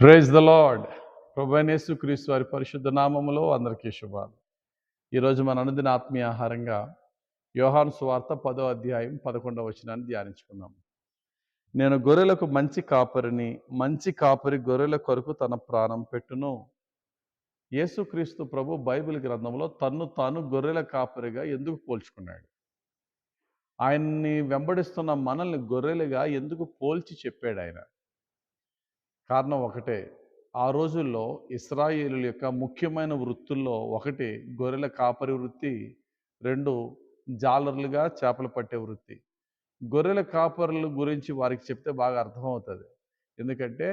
Praise the lord. ప్రభువైన యేసుక్రీస్తు వారి పరిశుద్ధ నామములో అందరికీ శుభాలు. ఈరోజు మన అనుదిన ఆత్మీయ ఆహారంగా యోహాను సువార్త 10వ అధ్యాయం 11వ వచనాన్ని ధ్యానించుకుందాం. నేను గొర్రెలకు మంచి కాపరిని, మంచి కాపరి గొర్రెల కొరకు తన ప్రాణం పెట్టును. యేసుక్రీస్తు ప్రభు బైబిల్ గ్రంథంలో తన్ను తాను గొర్రెల కాపరిగా ఎందుకు పోల్చుకున్నాడు? ఆయన్ని వెంబడిస్తున్న మనల్ని గొర్రెలుగా ఎందుకు పోల్చి చెప్పాడు ఆయన? కారణం ఒకటే. ఆ రోజుల్లో ఇశ్రాయేలుల యొక్క ముఖ్యమైన వృత్తుల్లో ఒకటి గొర్రెల కాపరి వృత్తి, 2 జాలర్లుగా చేపలు పట్టే వృత్తి. గొర్రెల కాపరుల గురించి వారికి చెప్తే బాగా అర్థమవుతుంది. ఎందుకంటే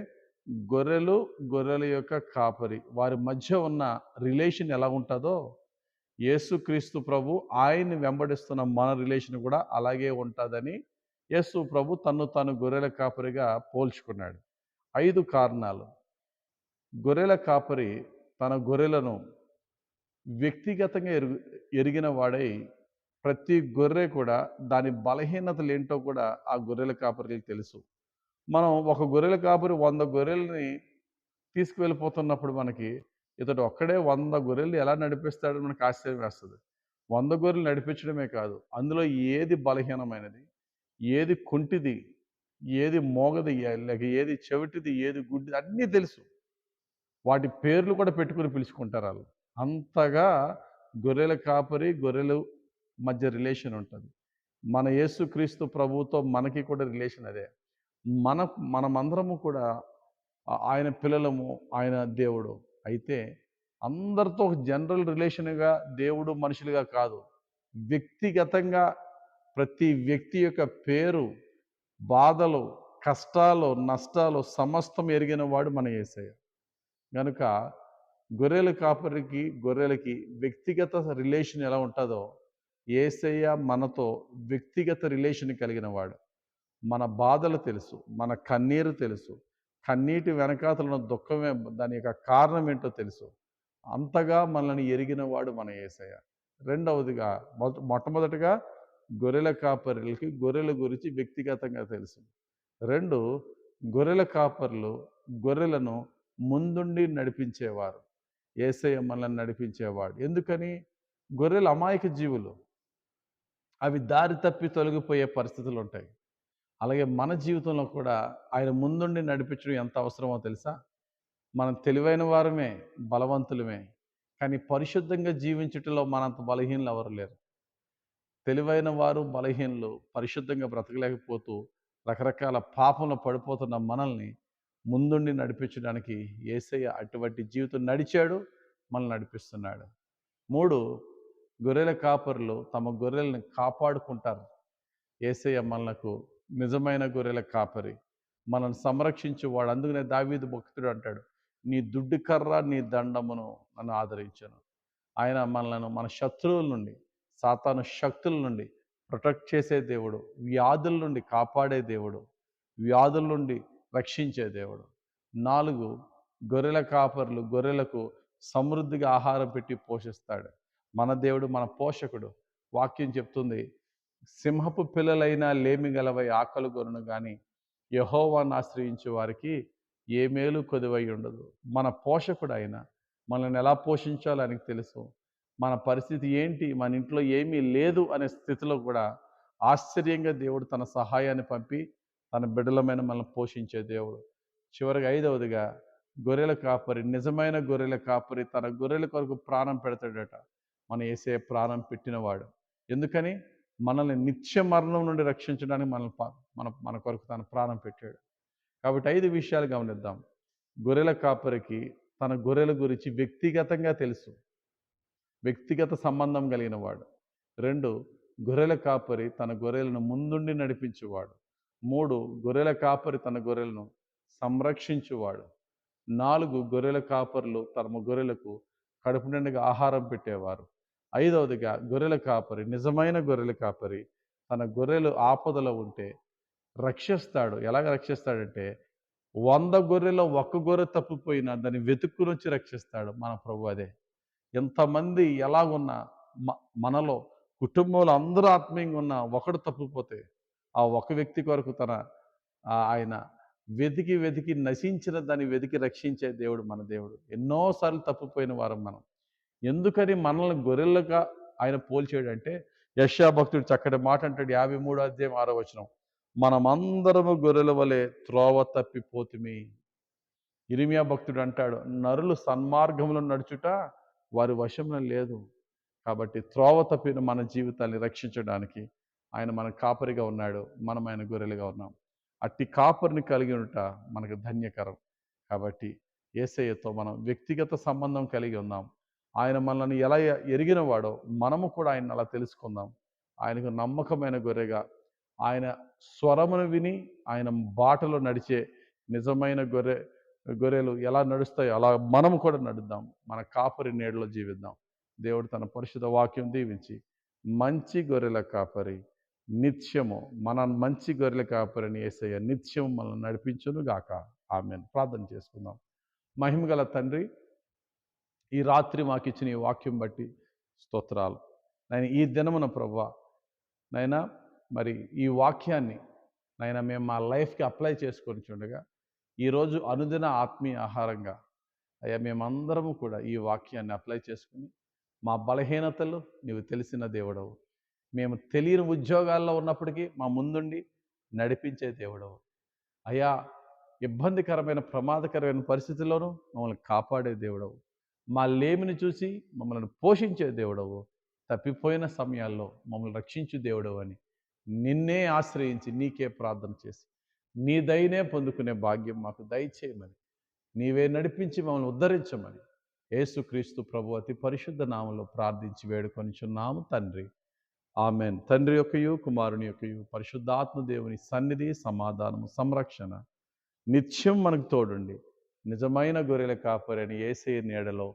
గొర్రెల యొక్క కాపరి వారి మధ్య ఉన్న రిలేషన్ ఎలా ఉంటుందో యేసుక్రీస్తు ప్రభు ఆయన్ని వెంబడిస్తున్న మన రిలేషన్ కూడా అలాగే ఉంటుందని యేసు ప్రభు తన్ను తాను గొర్రెల కాపరిగా పోల్చుకున్నాడు. 5 కారణాలు. గొర్రెల కాపరి తన గొర్రెలను వ్యక్తిగతంగా ఎరిగిన వాడై ప్రతి గొర్రె కూడా దాని బలహీనతలు ఏంటో కూడా ఆ గొర్రెల కాపరికి తెలుసు. మనం ఒక గొర్రెల కాపరి 100 గొర్రెల్ని తీసుకువెళ్ళిపోతున్నప్పుడు మనకి ఇతడు ఒక్కడే 100 గొర్రెల్ని ఎలా నడిపిస్తాడని మనకు ఆశ్చర్యం వేస్తుంది. 100 గొర్రెలు నడిపించడమే కాదు, అందులో ఏది బలహీనమైనది, ఏది కుంటిది, ఏది మోగది, లేక ఏది చెవిటిది, ఏది గుడ్డిది అన్నీ తెలుసు. వాటి పేర్లు కూడా పెట్టుకుని పిలుచుకుంటారు వాళ్ళు. అంతగా గొర్రెల కాపరి గొర్రెల మధ్య రిలేషన్ ఉంటుంది. మన యేసుక్రీస్తు ప్రభువుతో మనకి కూడా రిలేషన్ అదే. మనమందరము కూడా ఆయన పిల్లలము, ఆయన దేవుడు. అయితే అందరితో ఒక జనరల్ రిలేషన్గా దేవుడు మనుషులుగా కాదు, వ్యక్తిగతంగా ప్రతి వ్యక్తి యొక్క పేరు, బాధలు, కష్టాలు, నష్టాలు సమస్తం ఎరిగిన వాడు మన యేసయ్య. కనుక గొర్రెల కాపరికి గొర్రెలకి వ్యక్తిగత రిలేషన్ ఎలా ఉంటుందో యేసయ్య మనతో వ్యక్తిగత రిలేషన్ కలిగిన వాడు. మన బాధలు తెలుసు, మన కన్నీరు తెలుసు, కన్నీటి వెనకాతలను దుఃఖమే దాని యొక్క కారణం ఏంటో తెలుసు. అంతగా మనల్ని ఎరిగిన వాడు మన యేసయ్య. రెండవదిగా మొట్టమొదటిగా గొర్రెల కాపరులకి గొర్రెల గురించి వ్యక్తిగతంగా తెలుసు. 2, గొర్రెల కాపరులు గొర్రెలను ముందుండి నడిపించేవారు. యేసయ్య మనల్ని నడిపించేవాడు. ఎందుకని? గొర్రెలు అమాయక జీవులు, అవి దారి తప్పి తొలగిపోయే పరిస్థితులు ఉంటాయి. అలాగే మన జీవితంలో కూడా ఆయన ముందుండి నడిపించడం ఎంత అవసరమో తెలుసా? మనం తెలివైన వారమే, బలవంతులమే, కానీ పరిశుద్ధంగా జీవించటంలో మనంత బలహీనలు ఎవరు లేరు. తెలివైన వారు బలహీనలు పరిశుద్ధంగా బ్రతకలేకపోతూ రకరకాల పాపంలో పడిపోతున్న మనల్ని ముందుండి నడిపించడానికి యేసయ్య అటువంటి జీవితం నడిచాడు, మనల్ని నడిపిస్తున్నాడు. 3, గొర్రెల కాపరులు తమ గొర్రెల్ని కాపాడుకుంటారు. యేసయ్య మనకు నిజమైన గొర్రెల కాపరి, మనల్ని సంరక్షించేవాడు. అందుకనే దావీదు భక్తుడు అంటాడు, నీ దుడ్డు కర్ర నీ దండమును నన్ను ఆదరించను. ఆయన మనలను మన శత్రువుల నుండి, సాతాను శక్తుల నుండి ప్రొటెక్ట్ చేసే దేవుడు, వ్యాధుల నుండి కాపాడే దేవుడు, వ్యాధుల నుండి రక్షించే దేవుడు. 4, గొర్రెల కాపరులు గొర్రెలకు సమృద్ధిగా ఆహారం పెట్టి పోషిస్తాడు. మన దేవుడు మన పోషకుడు. వాక్యం చెప్తుంది, సింహపు పిల్లలైనా లేమి గలవై ఆకలి గొనును కానీ యెహోవాను ఆశ్రయించే వారికి ఏ మేలు కొదువై ఉండదు. మన పోషకుడు ఆయన, మనల్ని ఎలా పోషించాలో ఆయనకు తెలుసు. మన పరిస్థితి ఏంటి, మన ఇంట్లో ఏమీ లేదు అనే స్థితిలో కూడా ఆశ్చర్యంగా దేవుడు తన సహాయాన్ని పంపి తన బిడ్డలమైన మనల్ని పోషించే దేవుడు. చివరిగా 5వదిగా గొర్రెల కాపరి, నిజమైన గొర్రెల కాపరి తన గొర్రెల కొరకు ప్రాణం పెడతాడట. మన యేసయ్య ప్రాణం పెట్టినవాడు. ఎందుకని? మనల్ని నిత్య మరణం నుండి రక్షించడానికి మన కొరకు తన ప్రాణం పెట్టాడు. కాబట్టి 5 విషయాలు గమనిద్దాం. గొర్రెల కాపరికి తన గొర్రెల గురించి వ్యక్తిగతంగా తెలుసు, వ్యక్తిగత సంబంధం కలిగిన వాడు. 2, గొర్రెల కాపరి తన గొర్రెలను ముందుండి నడిపించేవాడు. 3, గొర్రెల కాపరి తన గొర్రెలను సంరక్షించువాడు. 4, గొర్రెల కాపరులు తమ గొర్రెలకు కడుపు నిండుగా ఆహారం పెట్టేవారు. 5వదిగా గొర్రెల కాపరి, నిజమైన గొర్రెల కాపరి తన గొర్రెలు ఆపదలో ఉంటే రక్షిస్తాడు. ఎలాగ రక్షిస్తాడంటే 100 గొర్రెలో 1 గొర్రె తప్పిపోయినా దాన్ని వెతుక్కుని వచ్చి రక్షిస్తాడు మన ప్రభు. అదే ఎంతమంది ఎలాగున్నా మనలో కుటుంబంలో అందరూ ఆత్మీయంగా ఉన్న ఒకడు తప్పిపోతే ఆ ఒక వ్యక్తి కొరకు ఆయన వెతికి వెతికి నశించిన దాన్ని వెతికి రక్షించే దేవుడు మన దేవుడు. ఎన్నోసార్లు తప్పిపోయిన వారం మనం. ఎందుకని మనల్ని గొర్రెలుగా ఆయన పోల్చాడంటే, యెషయా భక్తుడు చక్కటి మాట అంటాడు 53 అధ్యాయం 6 వచనం. మనమందరము గొర్రెల వలె త్రోవ తప్పిపోతిమి. ఇర్మీయా భక్తుడు అంటాడు, నరులు సన్మార్గంలో నడుచుట వారి వశంలో లేదు. కాబట్టి త్రోవ తప్పిన మన జీవితాన్ని రక్షించడానికి ఆయన మన కాపరిగా ఉన్నాడు. మనం ఆయన గొర్రెలుగా ఉన్నాం. అట్టి కాపరిని కలిగి ఉంట మనకు ధన్యకరం. కాబట్టి యేసయ్యతో మనం వ్యక్తిగత సంబంధం కలిగి ఉందాం. ఆయన మనల్ని ఎలా ఎరిగిన వాడో మనము కూడా ఆయన అలా తెలుసుకుందాం. ఆయనకు నమ్మకమైన గొర్రెగా, ఆయన స్వరమును విని ఆయన బాటలో నడిచే నిజమైన గొర్రెలు ఎలా నడుస్తాయో అలా మనము కూడా నడుద్దాం. మన కాపరి నీడలో జీవిద్దాం. దేవుడు తన పరిశుద్ధ వాక్యం దీవించి, మంచి గొర్రెల కాపరి నిత్యము మన మంచి గొర్రెల కాపరిని యేసయ్య నిత్యం మనల్ని నడిపించును గాక. ఆమేన్. ప్రార్థన చేసుకుందాం. మహిమగల తండ్రి, ఈ రాత్రి మాకు ఇచ్చిన ఈ వాక్యం బట్టి స్తోత్రాలు. నేను ఈ దినమున ప్రభువా నైనా మరి ఈ వాక్యాన్ని నైనా మేము మా లైఫ్కి అప్లై చేసుకొని చూడగా ఈరోజు అనుదిన ఆత్మీయ ఆహారంగా అయ్యా మేమందరము కూడా ఈ వాక్యాన్ని అప్లై చేసుకుని మా బలహీనతలు నీవు తెలిసిన దేవుడవు. మేము తెలియని ఉద్యోగాల్లో ఉన్నప్పటికీ మా ముందుండి నడిపించే దేవుడవు. అయ్యా ఇబ్బందికరమైన ప్రమాదకరమైన పరిస్థితుల్లోనూ మమ్మల్ని కాపాడే దేవుడవు. మా లేమిని చూసి మమ్మల్ని పోషించే దేవుడవు. తప్పిపోయిన సమయాల్లో మమ్మల్ని రక్షించు దేవుడవు అని నిన్నే ఆశ్రయించి నీకే ప్రార్థన చేసి నీ దయనే పొందుకునే భాగ్యం మాకు దయచేయమని, నీవే నడిపించి మమ్మల్ని ఉద్ధరించమని యేసుక్రీస్తు ప్రభు అతి పరిశుద్ధ నామములో ప్రార్థించి వేడుకొనిచున్నాము తండ్రి. ఆమెన్. తండ్రి యొక్కయు కుమారుని యొక్కయు పరిశుద్ధాత్మ దేవుని సన్నిధి, సమాధానము, సంరక్షణ నిత్యం మనకు తోడుండి నిజమైన గొర్రెల కాపరిని యేసయ్య నీడలో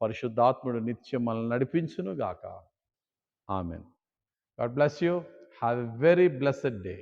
పరిశుద్ధాత్ముడు నిత్యం మనల్ని నడిపించును గాక. Amen. God bless you. Have a very blessed day.